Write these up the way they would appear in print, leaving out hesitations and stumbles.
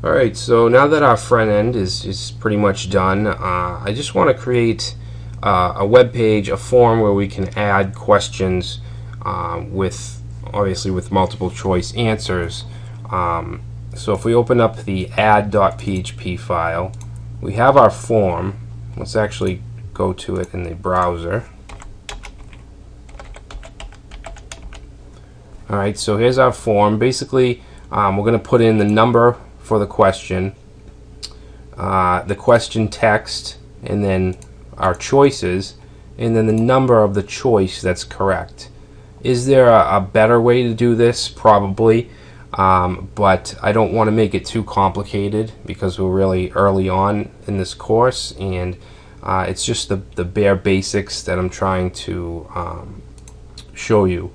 Alright, so now that our front end is pretty much done, I just want to create a web page, a form where we can add questions obviously with multiple choice answers. So if we open up the add.php file, we have our form. Let's actually go to it in the browser. Alright, so here's our form. Basically, we're going to put in the number for the question, the question text, and then our choices, and then the number of the choice that's correct. Is there a better way to do this? Probably, but I don't want to make it too complicated because we're really early on in this course, and it's just the bare basics that I'm trying to show you.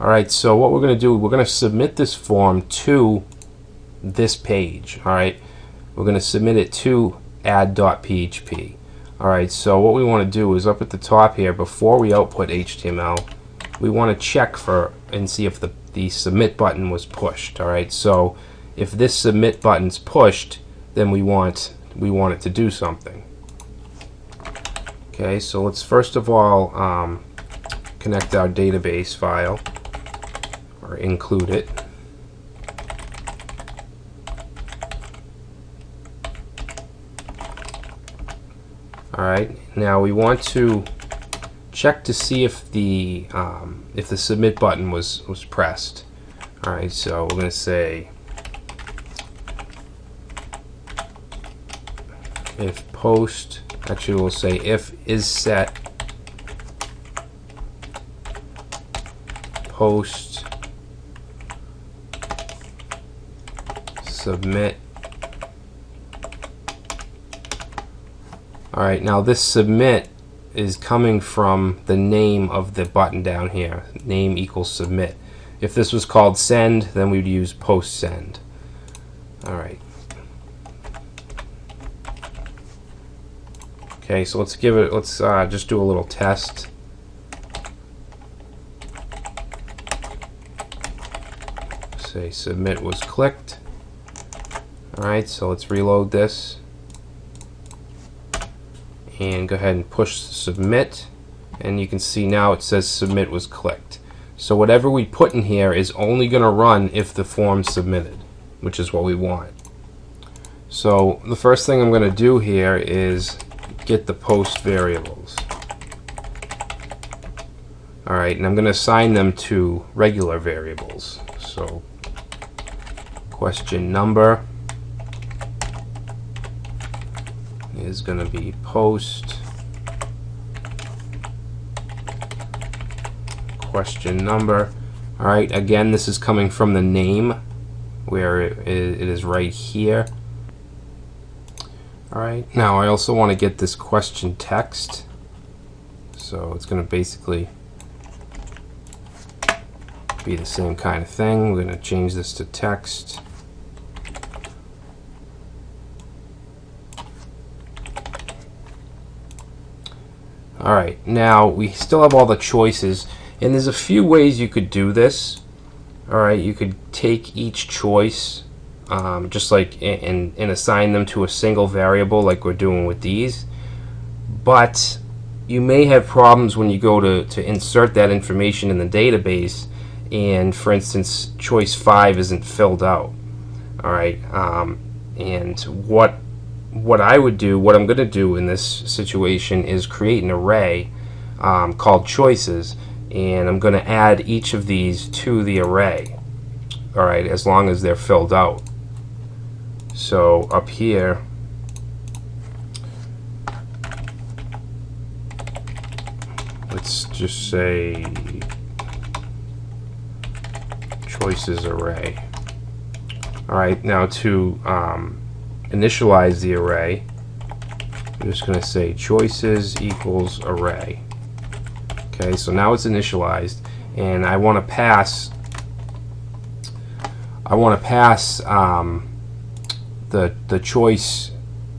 Alright, so what we're going to do, we're going to submit this form to this page. Alright, we're going to submit it to add.php. Alright, so what we want to do is up at the top here, before we output HTML, we want to check for and see if the submit button was pushed. Alright, so if this submit button's pushed, then we want it to do something. Okay, so let's first of all connect our database file, or include it. Alright, now we want to check to see if the submit button was pressed. Alright, so we're going to say if post, actually we'll say if is set post submit. Alright, now this submit is coming from the name of the button down here. Name equals submit. If this was called send, then we'd use post send. Alright. Okay, so let's just do a little test. Say submit was clicked. Alright, so let's reload this and go ahead and push submit, and you can see now it says submit was clicked. So whatever we put in here is only going to run if the form's submitted, which is what we want. So the first thing I'm going to do here is get the post variables. Alright, and I'm going to assign them to regular variables. So question number is going to be post question number. Alright, again, this is coming from the name where it is right here. Alright, now I also want to get this question text, so it's going to basically be the same kind of thing. We're going to change this to text. Alright, now we still have all the choices, and there's a few ways you could do this. Alright, you could take each choice just like and assign them to a single variable like we're doing with these, but you may have problems when you go to insert that information in the database, and for instance choice 5 isn't filled out. Alright, and what I would do, what I'm going to do in this situation is create an array called choices, and I'm going to add each of these to the array. Alright, as long as they're filled out. So up here, let's just say choices array. Alright, now to initialize the array, I'm just going to say choices equals array. Okay, so now it's initialized, and I want to pass the choice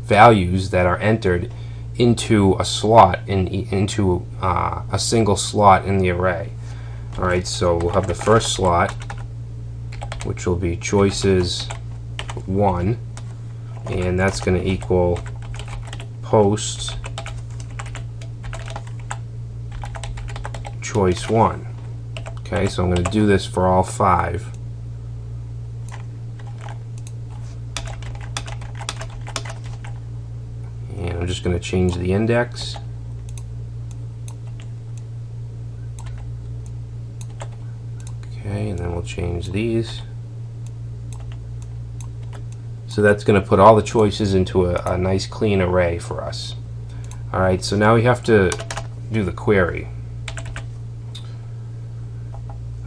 values that are entered into a slot, into a single slot in the array. Alright, so we'll have the first slot, which will be choices 1, and that's going to equal post choice 1. Okay, so I'm going to do this for all 5. And I'm just going to change the index. Okay, and then we'll change these. So that's going to put all the choices into a nice clean array for us. Alright, so now we have to do the query.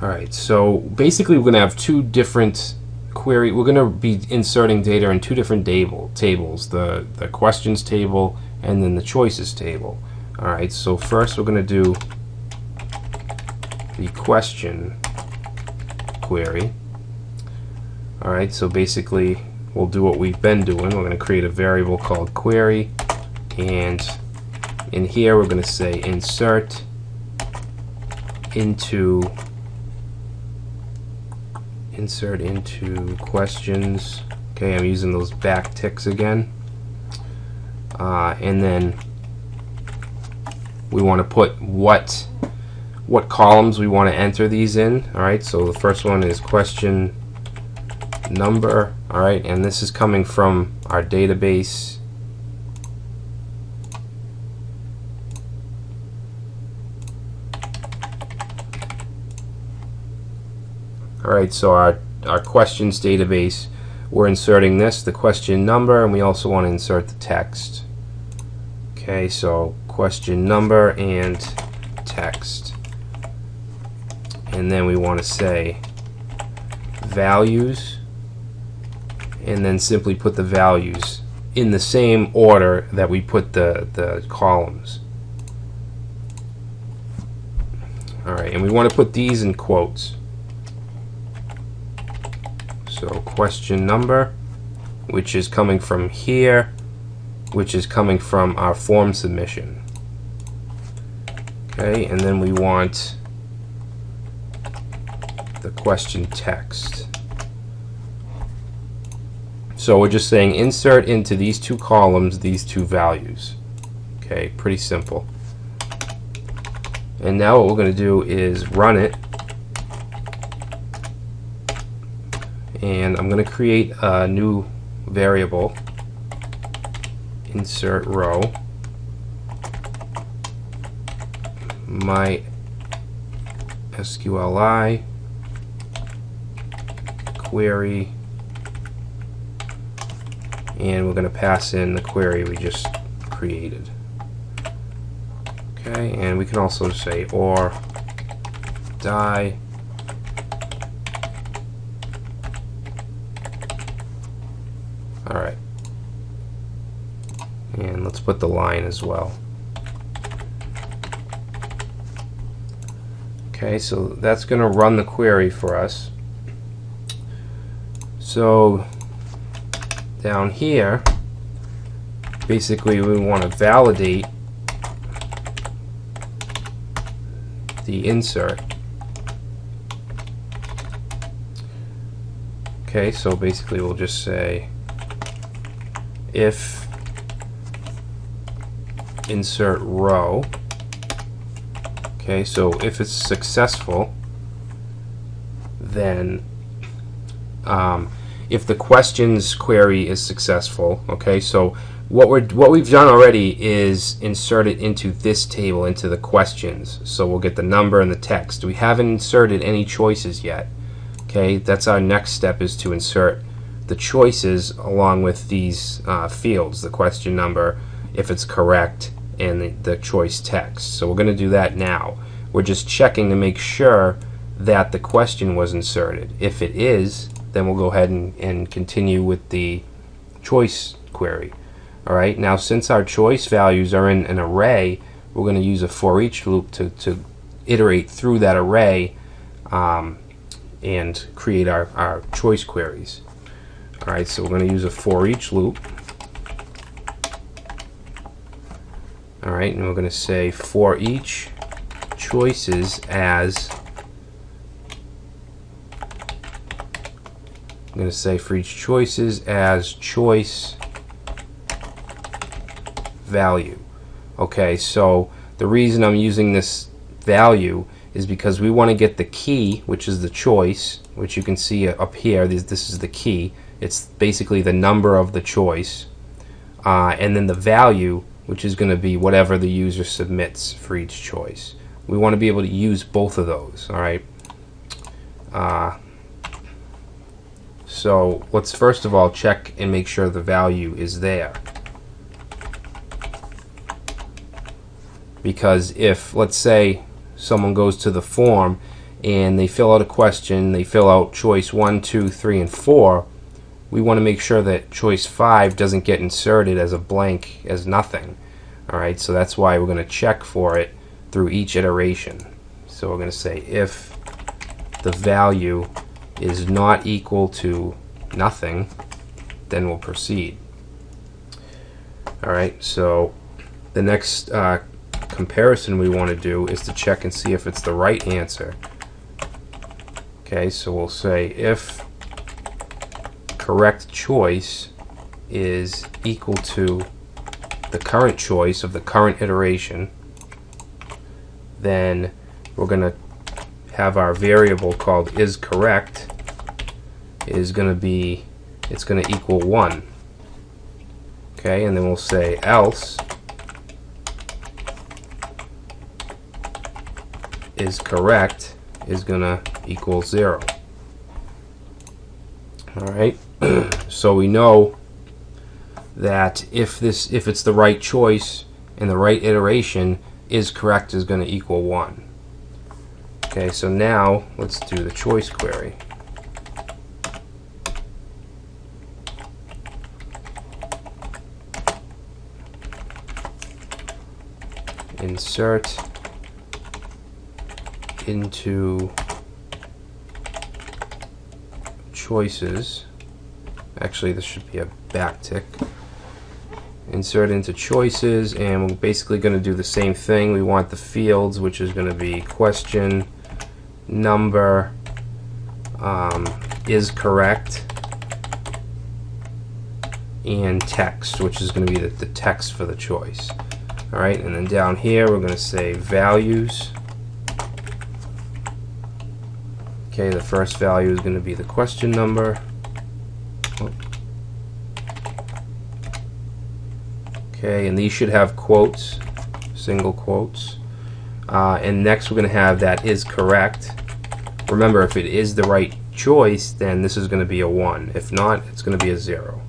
Alright, so basically we're going to have 2 different query. We're going to be inserting data in 2 different tables, the questions table and then the choices table. Alright, so first we're going to do the question query. Alright, so basically we'll do what we've been doing. We're going to create a variable called query, and in here we're going to say insert into questions. Okay, I'm using those back ticks again. And then we want to put what columns we want to enter these in. Alright, so the first one is question number. Alright, and this is coming from our database. Alright, so our questions database, we're inserting this, the question number, and we also want to insert the text. Okay, so question number and text. And then we want to say values, and then simply put the values in the same order that we put the columns. Alright, and we want to put these in quotes. So question number, which is coming from here, which is coming from our form submission. Okay, and then we want the question text. So we're just saying insert into these 2 columns these 2 values. Okay, pretty simple. And now what we're going to do is run it. And I'm going to create a new variable, insert row, my SQLi query, and we're going to pass in the query we just created. Okay, and we can also say or die. Alright, and let's put the line as well. Okay, so that's going to run the query for us. So down here, basically we want to validate the insert. Okay, so basically we'll just say if insert row. Okay, so if it's successful, then if the questions query is successful, okay, so what we've done already is insert it into this table, into the questions. So we'll get the number and the text. We haven't inserted any choices yet. Okay, that's our next step, is to insert the choices along with these fields, the question number, if it's correct, and the choice text. So we're going to do that now. We're just checking to make sure that the question was inserted. If it is, then we'll go ahead and continue with the choice query. Alright, now since our choice values are in an array, we're going to use a for each loop to iterate through that array and create our choice queries. Alright, so we're going to use a for each loop. Alright, and we're going to say for each choices as going to say for each choices as choice value. Okay, so the reason I'm using this value is because we want to get the key, which is the choice, which you can see up here. This is the key. It's basically the number of the choice, and then the value, which is going to be whatever the user submits for each choice. We want to be able to use both of those. All right. So let's first of all check and make sure the value is there. Because if, let's say, someone goes to the form and they fill out a question, they fill out choice 1, 2, 3, and 4, we want to make sure that choice 5 doesn't get inserted as a blank, as nothing. Alright, so that's why we're going to check for it through each iteration. So we're going to say if the value is not equal to nothing, then we'll proceed. Alright, so the next comparison we want to do is to check and see if it's the right answer. Okay, so we'll say if correct choice is equal to the current choice of the current iteration, then we're going to have our variable called isCorrect is going to be, it's going to equal 1. Okay, and then we'll say else isCorrect is going to equal 0. Alright, so we know that if it's the right choice and the right iteration, isCorrect is going to equal 1. Okay, so now let's do the choice query. Insert into choices. Actually, this should be a backtick. Insert into choices, and we're basically going to do the same thing. We want the fields, which is going to be question, number, is correct, and text, which is going to be the text for the choice. Alright, and then down here we're going to say values. Okay, the first value is going to be the question number. Okay, and these should have quotes, single quotes. And next we're going to have that is correct. Remember, if it is the right choice, then this is going to be a 1. If not, it's going to be a 0.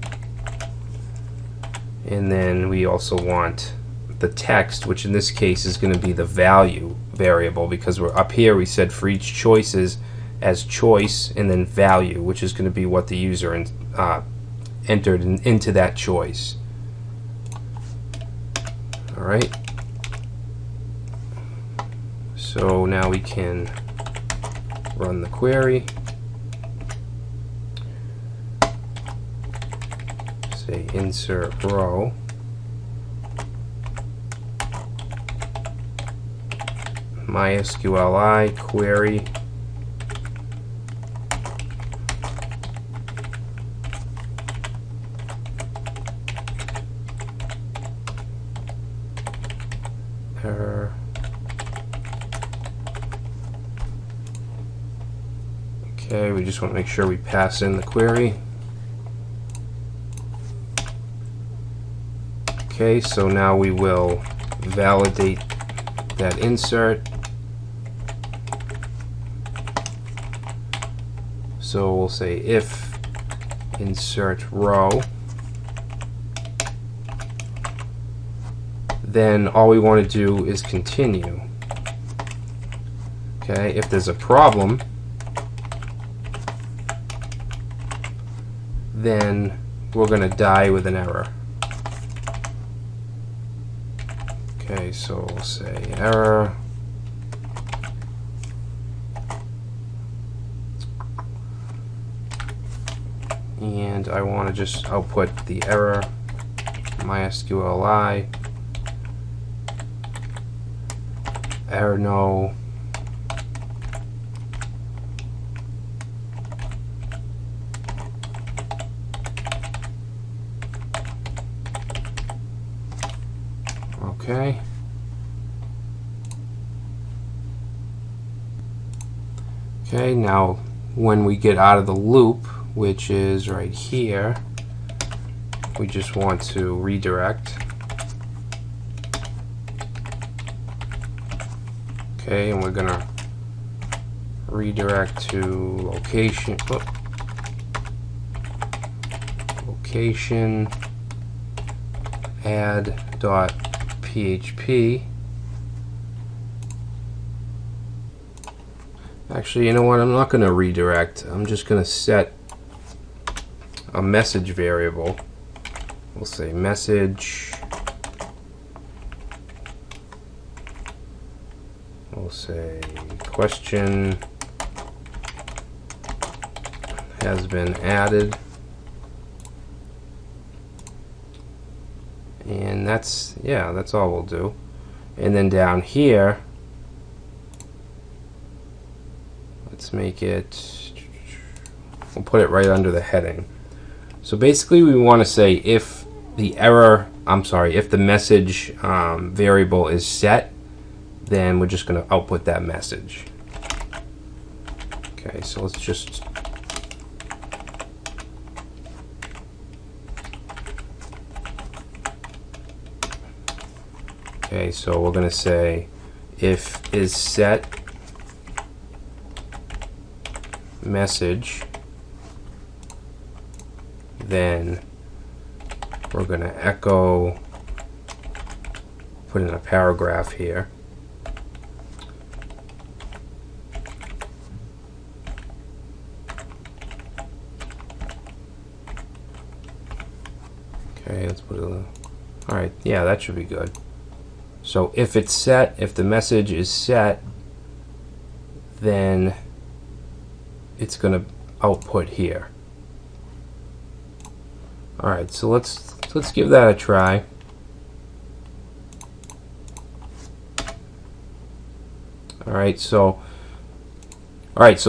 And then we also want the text, which in this case is going to be the value variable, because we're up here we said for each choices as choice and then value, which is going to be what the user entered into that choice. Alright, so now we can run the query. Say insert row. MySQLi query error. Okay, we just want to make sure we pass in the query. Okay, so now we will validate that insert. So we'll say if insert row, then all we want to do is continue. Okay, if there's a problem, then we're going to die with an error. Okay, so we'll say error. And I want to just output the error, MySQLi, error no, Okay. Okay, now when we get out of the loop, which is right here, we just want to redirect. Okay, and we're gonna redirect to location. Location add.php. Actually, you know what? I'm not going to redirect. I'm just going to set a message variable. We'll say message. We'll say question has been added. And that's all we'll do. And then down here, let's make it, we'll put it right under the heading. So basically we want to say if the if the message variable is set, then we're just going to output that message. Okay, so let's just okay, so we're going to say if is set message, then we're going to echo, put in a paragraph here. Okay, let's put it, alright, yeah, that should be good. So if it's set, if the message is set, then it's going to output here. Alright, so let's give that a try. Alright, so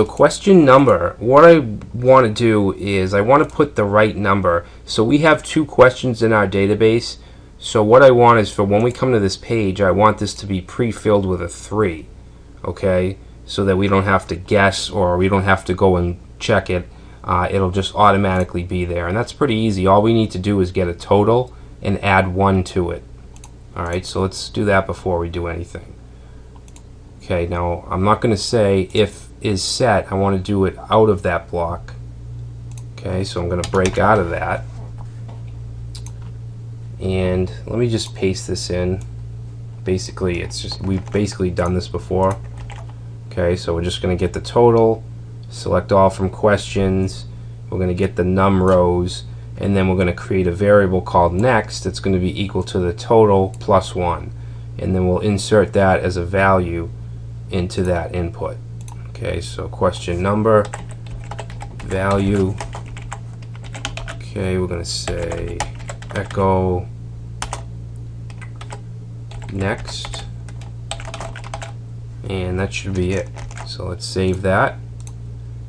question number, what I want to do is I want to put the right number. So we have 2 questions in our database. So what I want is for when we come to this page, I want this to be pre-filled with a 3. Okay? So that we don't have to guess or we don't have to go and check it. It'll just automatically be there. And that's pretty easy. All we need to do is get a total and add 1 to it. Alright, so let's do that before we do anything. Okay, now I'm not going to say if is set. I want to do it out of that block. Okay, so I'm going to break out of that. And let me just paste this in. Basically, it's just, we've basically done this before. Okay, so we're just going to get the total, select all from questions, we're going to get the num rows, and then we're going to create a variable called next that's going to be equal to the total plus 1. And then we'll insert that as a value into that input. Okay, so question number, value. Okay, we're going to say echo next, and that should be it. So let's save that.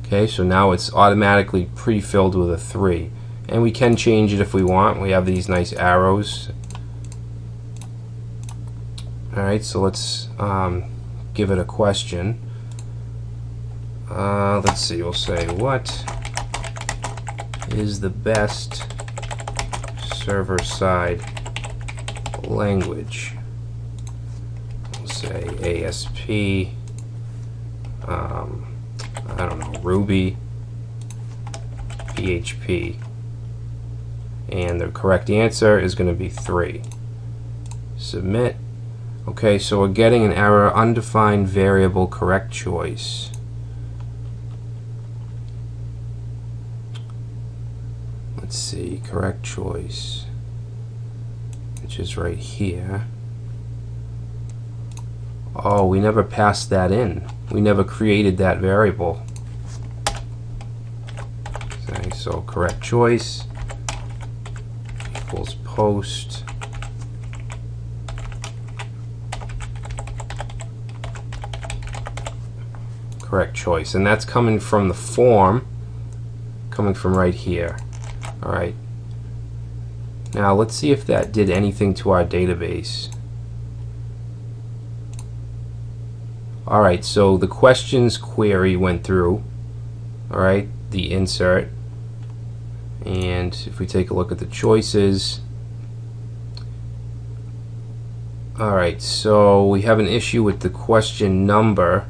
Okay, so now it's automatically pre-filled with a 3, and we can change it if we want. We have these nice arrows. Alright, so let's give it a question. Let's see, we'll say what is the best server-side language? We'll say ASP, I don't know, Ruby, PHP, and the correct answer is going to be 3. Submit. Okay, so we're getting an error, undefined variable correct choice. Let's see, correct choice, which is right here. Oh, we never passed that in. We never created that variable. Okay, so correct choice equals post correct choice, and that's coming from the form, coming from right here. Alright, now let's see if that did anything to our database. Alright, so the questions query went through. Alright, the insert. And if we take a look at the choices, alright, so we have an issue with the question number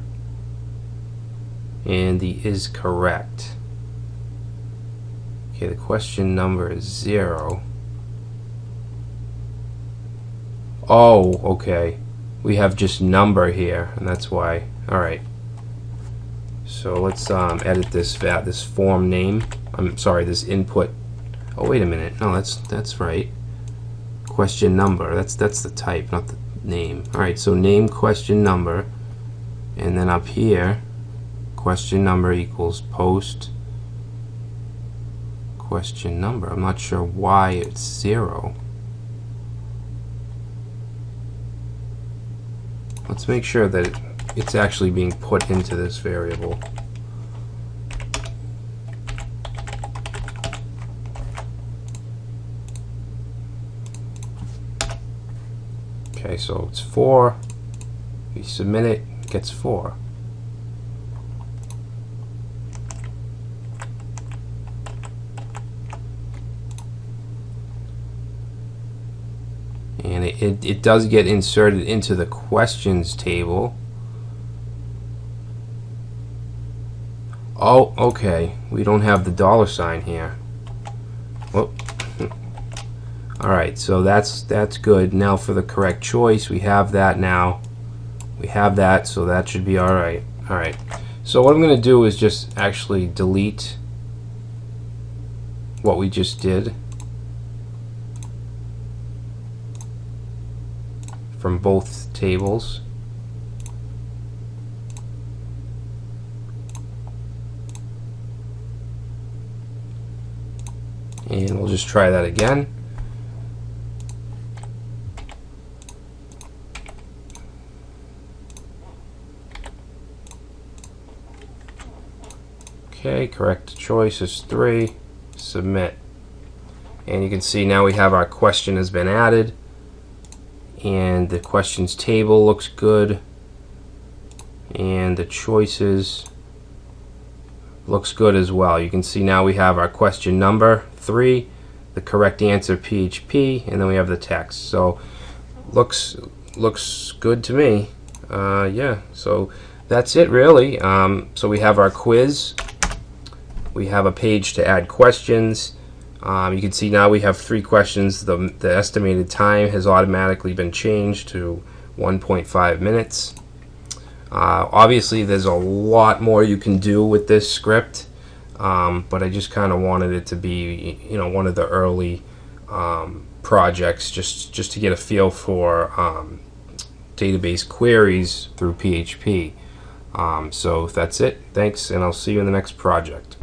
and the is correct. Okay, the question number is 0. Oh, okay. We have just number here, and that's why. Alright. So let's edit this form name. I'm sorry, this input. Oh, wait a minute. No, that's right. Question number. That's the type, not the name. Alright, so name question number, and then up here, question number equals post question number. I'm not sure why it's 0. Let's make sure that it's actually being put into this variable. Okay, so it's 4. We submit it, it gets 4. And it does get inserted into the questions table. Oh, okay. We don't have the $sign here. Oh. Alright, so that's good. Now for the correct choice, we have that now. We have that, so that should be alright. Alright. So what I'm going to do is just actually delete what we just did from both tables. And we'll just try that again. Okay, correct choice is 3. Submit. And you can see now we have our question has been added. And the questions table looks good, and the choices looks good as well. You can see now we have our question number 3, the correct answer PHP, and then we have the text. So looks good to me. Yeah, so that's it really. So we have our quiz, we have a page to add questions. You can see now we have 3 questions. The estimated time has automatically been changed to 1.5 minutes. Obviously there's a lot more you can do with this script, but I just kind of wanted it to be, you know, one of the early projects just to get a feel for database queries through PHP. So that's it. Thanks, and I'll see you in the next project.